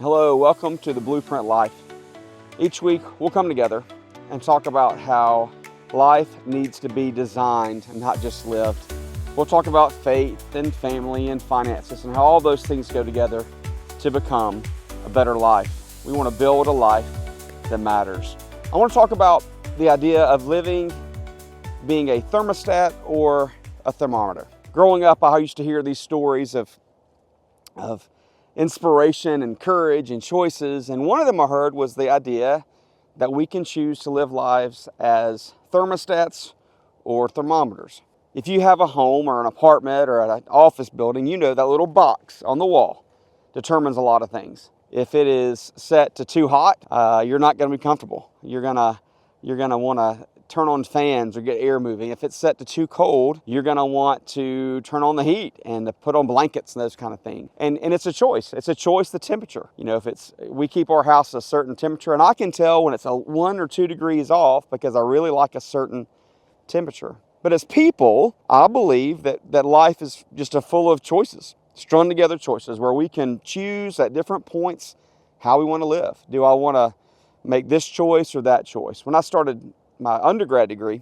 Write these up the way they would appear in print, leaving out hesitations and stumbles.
Hello, welcome to the Blueprint Life. Each week we'll come together and talk about how life needs to be designed and not just lived. We'll talk about faith and family and finances and how all those things go together to become a better life. We want to build a life that matters. I want to talk about the idea of living, being a thermostat or a thermometer. Growing up, I used to hear these stories of inspiration and courage and choices, and one of them I heard was the idea that we can choose to live lives as thermostats or thermometers. If you have a home or an apartment or an office building, you know that little box on the wall determines a lot of things. If it is set to too hot, you're not going to be comfortable. You're gonna want to turn on fans or get air moving. If it's set to too cold, you're going to want to turn on the heat and to put on blankets and those kind of things. And it's a choice. It's a choice, the temperature. You know, we keep our house at a certain temperature, and I can tell when it's a 1 or 2 degrees off because I really like a certain temperature. But as people, I believe that life is just full of choices, strung together choices where we can choose at different points how we want to live. Do I want to make this choice or that choice? When I started my undergrad degree,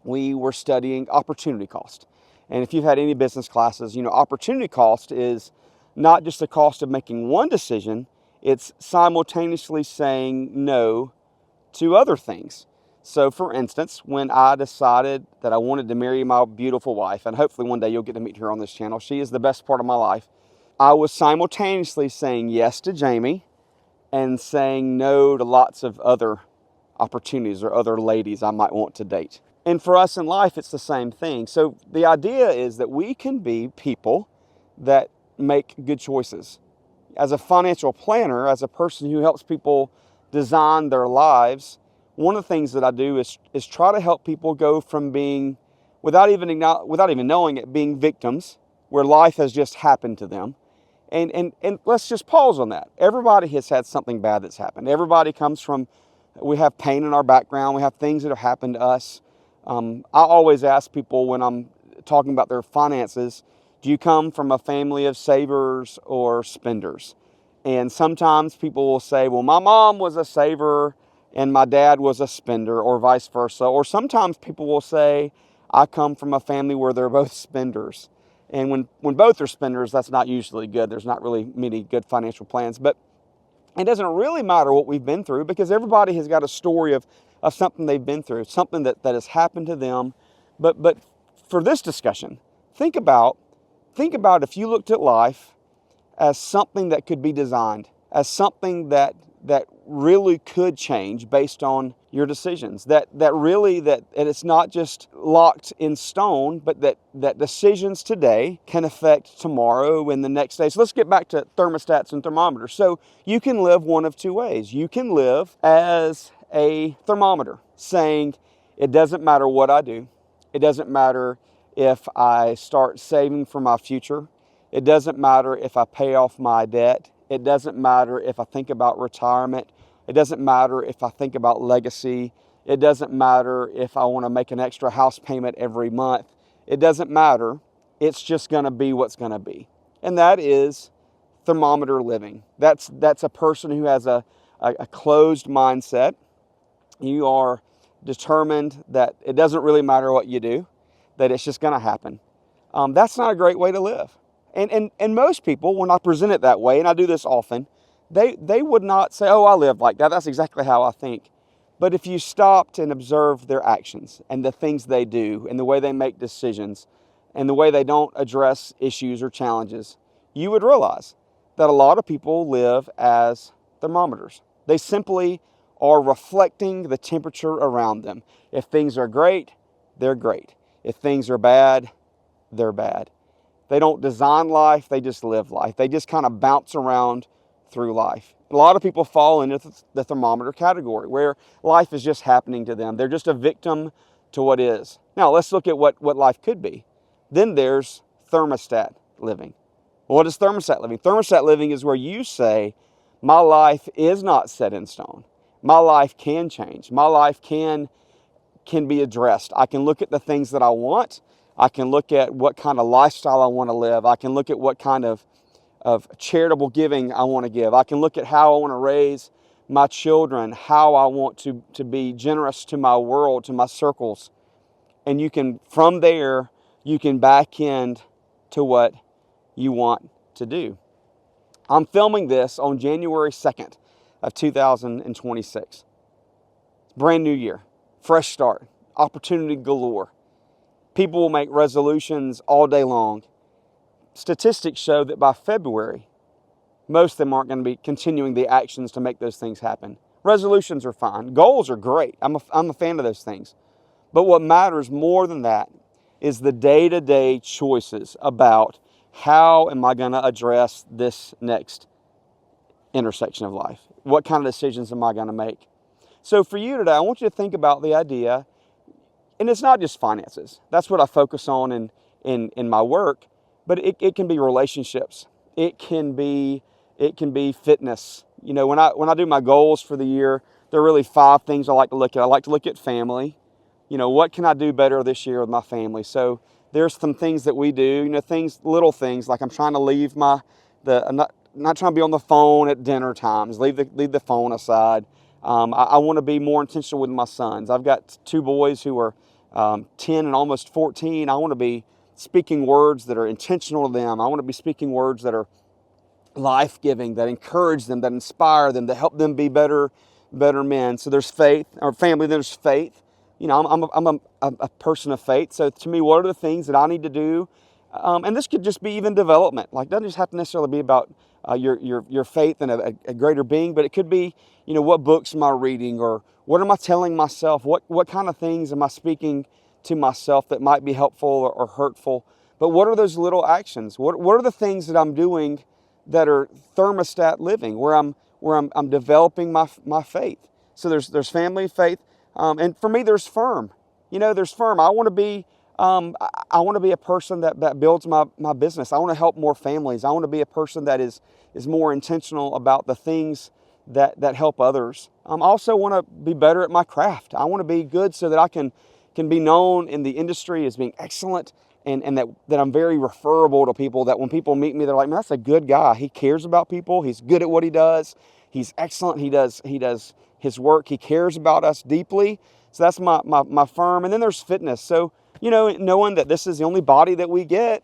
we were studying opportunity cost. And if you've had any business classes, you know opportunity cost is not just the cost of making one decision, it's simultaneously saying no to other things. So for instance, when I decided that I wanted to marry my beautiful wife, and hopefully one day you'll get to meet her on this channel, she is the best part of my life, I was simultaneously saying yes to Jamie and saying no to lots of other opportunities or other ladies I might want to date. And for us in life, it's the same thing. So the idea is that we can be people that make good choices. As a financial planner, as a person who helps people design their lives, one of the things that I do is try to help people go from being, without even knowing it, being victims, where life has just happened to them. And let's just pause on that. Everybody has had something bad that's happened. Everybody comes from, we have pain in our background. We have things that have happened to us. I always ask people when I'm talking about their finances, do you come from a family of savers or spenders? And sometimes people will say, well, my mom was a saver and my dad was a spender, or vice versa. Or sometimes people will say, I come from a family where they're both spenders. And when both are spenders, that's not usually good. There's not really many good financial plans. But it doesn't really matter what we've been through because everybody has got a story of something they've been through, something that has happened to them. But for this discussion, think about if you looked at life as something that could be designed, as something that really could change based on your decisions, that it's not just locked in stone, but that decisions today can affect tomorrow and the next day. So let's get back to thermostats and thermometers. So you can live one of two ways. You can live as a thermometer, saying it doesn't matter what I do. It doesn't matter if I start saving for my future. It doesn't matter if I pay off my debt. It doesn't matter if I think about retirement. It doesn't matter if I think about legacy. It doesn't matter if I want to make an extra house payment every month. It doesn't matter. It's just going to be what's going to be. And that is thermometer living. That's a person who has a closed mindset. You are determined that it doesn't really matter what you do, that it's just going to happen. That's not a great way to live. And most people, when I present it that way, and I do this often, they would not say, oh, I live like that. That's exactly how I think. But if you stopped and observed their actions and the things they do and the way they make decisions and the way they don't address issues or challenges, you would realize that a lot of people live as thermometers. They simply are reflecting the temperature around them. If things are great, they're great. If things are bad, they're bad. They don't design life, they just live life. They just kind of bounce around through life. A lot of people fall into the thermometer category where life is just happening to them. They're just a victim to what is. Now, let's look at what life could be. Then there's thermostat living. What is thermostat living? Thermostat living is where you say, my life is not set in stone. My life can change. My life can be addressed. I can look at the things that I want. I can look at what kind of lifestyle I want to live. I can look at what kind of of charitable giving I want to give. I can look at how I want to raise my children, how I want to be generous to my world, to my circles. And you can, from there, you can back end to what you want to do. I'm filming this on January 2nd of 2026. Brand new year, fresh start, opportunity galore. People will make resolutions all day long. Statistics show that by February, most of them aren't going to be continuing the actions to make those things happen. Resolutions are fine. Goals are great. I'm a fan of those things. But what matters more than that is the day-to-day choices about how am I going to address this next intersection of life? What kind of decisions am I going to make? So for you today, I want you to think about the idea, and it's not just finances. That's what I focus on in my work, but it can be relationships. It can be fitness. You know, when I do my goals for the year, there are really 5 things I like to look at. I like to look at family. You know, what can I do better this year with my family? So there's some things that we do, you know, little things like I'm trying to leave I'm not trying to be on the phone at dinner times. Leave the phone aside. I want to be more intentional with my sons. I've got 2 boys who are 10 and almost 14. I want to be speaking words that are intentional to them. I want to be speaking words that are life-giving, that encourage them, that inspire them, that help them be better men. So there's faith, or family, there's faith. You know, I'm a person of faith. So to me, what are the things that I need to do? And this could just be even development. Like, it doesn't just have to necessarily be about your faith in a greater being, but it could be, you know, what books am I reading, or what am I telling myself? What kind of things am I speaking to myself that might be helpful or hurtful? But what are those little actions? What are the things that I'm doing that are thermostat living, where I'm developing my faith? So there's family, faith, and for me there's firm. You know, there's firm. I want to be a person that builds my business. I want to help more families. I want to be a person that is more intentional about the things that help others. I also want to be better at my craft. I want to be good so that I can be known in the industry as being excellent, and that I'm very referable to people, that when people meet me, they're like, man, that's a good guy. He cares about people. He's good at what he does. He's excellent. He does his work. He cares about us deeply. So that's my firm. And then there's fitness. So, you know, knowing that this is the only body that we get,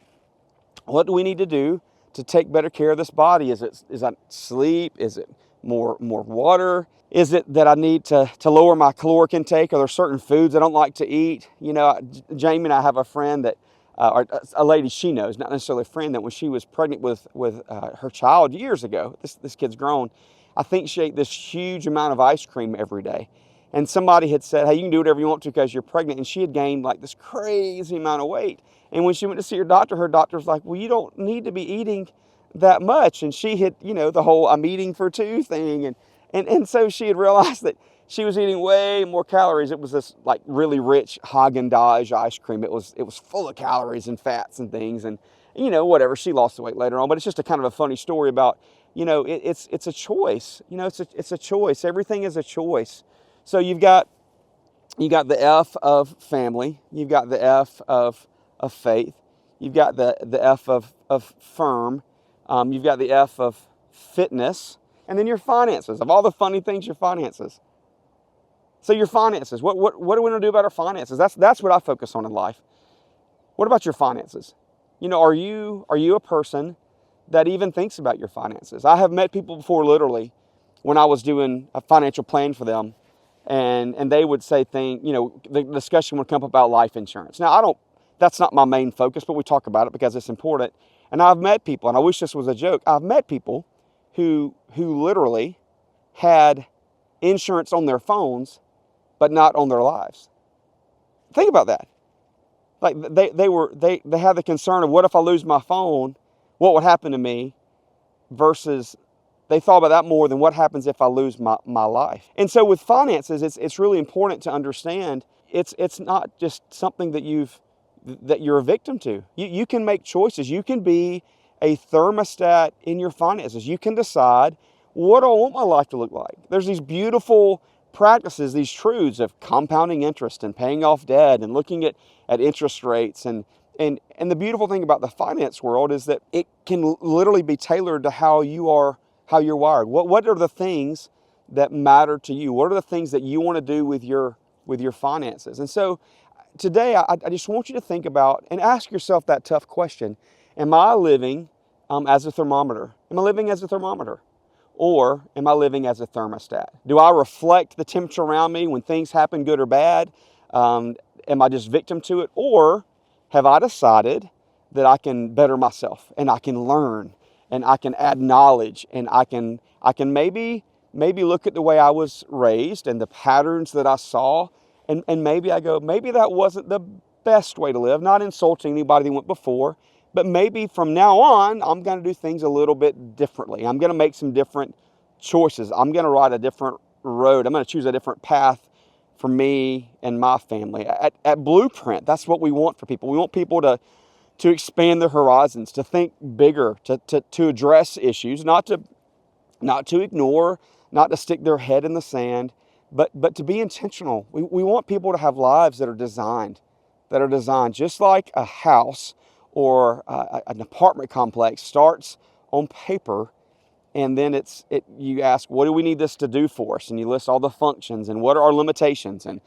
what do we need to do to take better care of this body? Is that sleep? Is it more water? Is it that I need to lower my caloric intake? Are there certain foods I don't like to eat? You know, Jamie and I have a friend that, or a lady she knows, not necessarily a friend, that when she was pregnant with her child years ago, this kid's grown, I think she ate this huge amount of ice cream every day. And somebody had said, hey, you can do whatever you want to because you're pregnant. And she had gained like this crazy amount of weight. And when she went to see her doctor was like, well, you don't need to be eating that much. And she had, you know, the whole I'm eating for 2 thing. And so she had realized that she was eating way more calories. It was this like really rich Haagen-Dazs ice cream. It was full of calories and fats and things. And, you know, whatever, she lost the weight later on. But it's just a kind of a funny story about, you know, it's a choice. You know, it's a choice. Everything is a choice. So you got the F of family. You've got the F of faith. You've got the F of firm. You've got the F of fitness. And then your finances. Of all the funny things, your finances. So your finances. What do we want to do about our finances? That's what I focus on in life. What about your finances? You know, are you a person that even thinks about your finances? I have met people before, literally, when I was doing a financial plan for them. And they would say you know, the discussion would come up about life insurance. Now, that's not my main focus, but we talk about it because it's important. And I've met people, and I wish this was a joke, I've met people who literally had insurance on their phones, but not on their lives. Think about that. Like they had the concern of, what if I lose my phone? What would happen to me? Versus they thought about that more than what happens if I lose my life. And so with finances, it's really important to understand it's not just something that you're a victim to. You can make choices. You can be a thermostat in your finances. You can decide, what do I want my life to look like? There's these beautiful practices, these truths of compounding interest and paying off debt and looking at interest rates and And the beautiful thing about the finance world is that it can literally be tailored to how you're wired. What are the things that matter to you? What are the things that you want to do with your finances? And so today, I just want you to think about and ask yourself that tough question. Am I living as a thermometer? Am I living as a thermometer? Or am I living as a thermostat? Do I reflect the temperature around me when things happen, good or bad? Am I just victim to it? Or have I decided that I can better myself and I can learn and I can add knowledge and I can maybe look at the way I was raised and the patterns that I saw, and maybe I go, maybe that wasn't the best way to live, not insulting anybody that went before, but maybe from now on, I'm going to do things a little bit differently. I'm going to make some different choices. I'm going to ride a different road. I'm going to choose a different path for me and my family. At Blueprint, that's what we want for people. We want people to expand their horizons, to think bigger, to address issues, not to ignore, not to stick their head in the sand, but to be intentional. We want people to have lives that are designed just like a house or an apartment complex starts on paper, and then you ask, what do we need this to do for us? And you list all the functions and what are our limitations and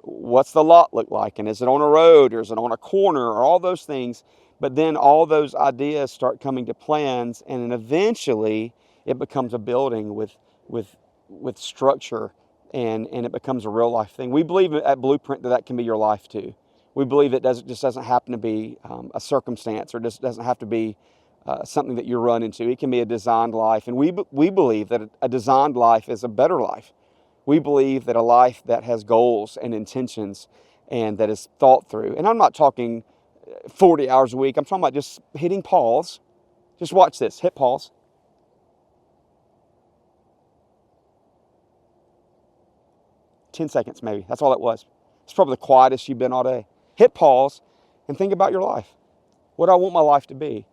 what's the lot look like, and is it on a road or is it on a corner, or all those things. But then all those ideas start coming to plans, and then eventually it becomes a building with structure, and it becomes a real life thing. We believe at Blueprint that can be your life too. We believe it just doesn't happen to be a circumstance, or just doesn't have to be something that you run into. It can be a designed life, and we believe that a designed life is a better life. We believe that a life that has goals and intentions and that is thought through. And I'm not talking 40 hours a week. I'm talking about just hitting pause. Just watch this. Hit pause. 10 seconds maybe. That's all it was. It's probably the quietest you've been all day. Hit pause and think about your life. What do I want my life to be?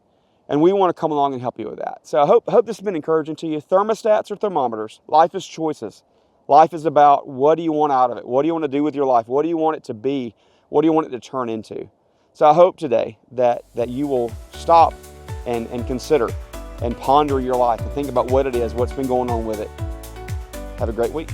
And we want to come along and help you with that. So I hope this has been encouraging to you. Thermostats or thermometers, life is choices. Life is about, what do you want out of it? What do you want to do with your life? What do you want it to be? What do you want it to turn into? So I hope today that you will stop and consider and ponder your life and think about what it is, what's been going on with it. Have a great week.